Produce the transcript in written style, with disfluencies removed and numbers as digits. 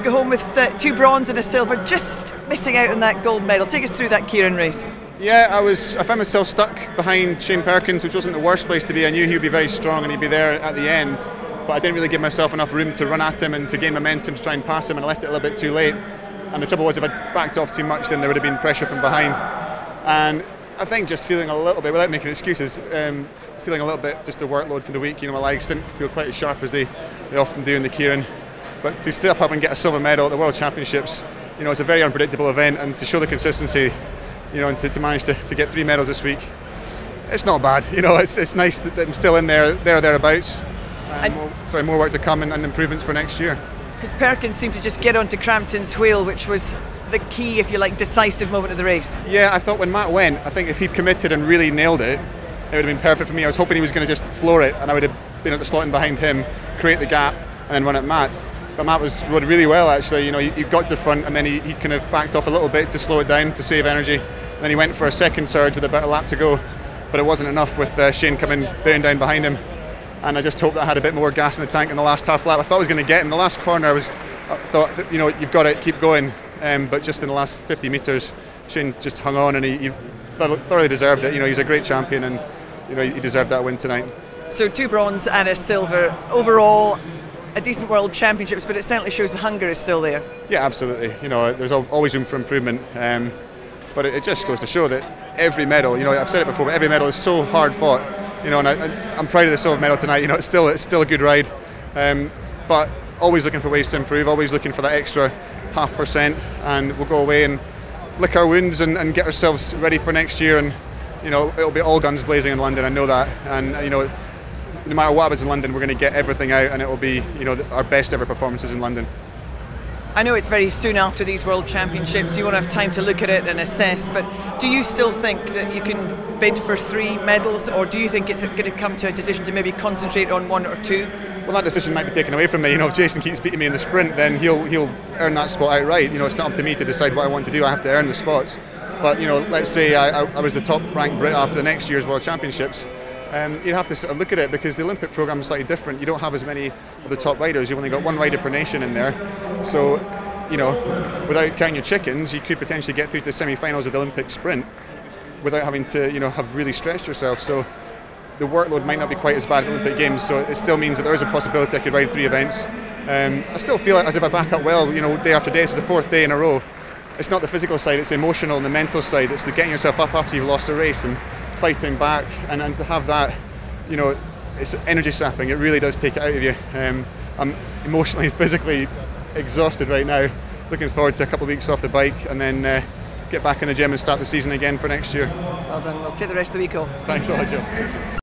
to go home with 2 bronze and a silver, just missing out on that gold medal. Take us through that Keirin race. Yeah, I found myself stuck behind Shane Perkins, which wasn't the worst place to be. I knew he would be very strong and he'd be there at the end, but I didn't really give myself enough room to run at him and to gain momentum to try and pass him, and I left it a little bit too late. And the trouble was, if I backed off too much, then there would have been pressure from behind. And I think just feeling a little bit, without making excuses, feeling a little bit just the workload for the week. You know, my legs didn't feel quite as sharp as they often do in the Keirin. But to step up and get a silver medal at the World Championships, you know, it's a very unpredictable event, and to show the consistency, you know, and to manage to get 3 medals this week, it's not bad. You know, it's nice that I'm still in thereabouts. More work to come and improvements for next year. Because Perkins seemed to just get onto Crampton's wheel, which was the key, if you like, decisive moment of the race. Yeah, I thought when Matt went, I think if he'd committed and really nailed it, it would have been perfect for me. I was hoping he was going to just floor it, and I would have been at the slot in behind him, create the gap, and then run at Matt. But Matt rode really well, actually. You know, he got to the front, and then he kind of backed off a little bit to slow it down, to save energy. And then he went for a second surge with about a lap to go, but it wasn't enough with Shane coming bearing down behind him. And I just hoped that I had a bit more gas in the tank in the last half lap. I thought I was going to get him. The last corner, I thought that, you know, you've got to keep going. But just in the last 50 metres, Shane just hung on, and he thoroughly deserved it. You know, he's a great champion, and you know, he deserved that win tonight. So 2 bronze and a silver. Overall, a decent World Championships, but it certainly shows the hunger is still there. Yeah, absolutely. You know, there's always room for improvement. But it just goes to show that every medal, you know, I've said it before, but every medal is so hard fought. You know, and I'm proud of the silver medal tonight. You know, it's still a good ride, but always looking for ways to improve, always looking for that extra 0.5%, and we'll go away and lick our wounds and get ourselves ready for next year. And you know, it'll be all guns blazing in London. I know that, and you know, no matter what happens in London, we're going to get everything out, and it will be, you know, our best ever performances in London. I know it's very soon after these World Championships, you won't have time to look at it and assess, but do you still think that you can bid for 3 medals, or do you think it's going to come to a decision to maybe concentrate on 1 or 2? Well, that decision might be taken away from me. You know, if Jason keeps beating me in the sprint, then he'll earn that spot outright. You know, it's not up to me to decide what I want to do. I have to earn the spots. But you know, let's say I was the top ranked Brit after the next year's World Championships. You'd have to sort of look at it, because the Olympic programme is slightly different. You don't have as many of the top riders. You've only got 1 rider per nation in there. So, you know, without counting your chickens, you could potentially get through to the semi-finals of the Olympic sprint without having to, you know, have really stretched yourself. So the workload might not be quite as bad at the Olympic Games. So it still means that there is a possibility I could ride 3 events. I still feel as if I back up well, you know, day after day. This is the 4th day in a row. It's not the physical side, it's the emotional and the mental side. It's the getting yourself up after you've lost a race and fighting back, and to have that, you know, it's energy sapping. It really does take it out of you. I'm emotionally, physically exhausted right now. Looking forward to a couple of weeks off the bike, and then get back in the gym and start the season again for next year. Well done. We'll take the rest of the week off. Thanks a lot, Joe.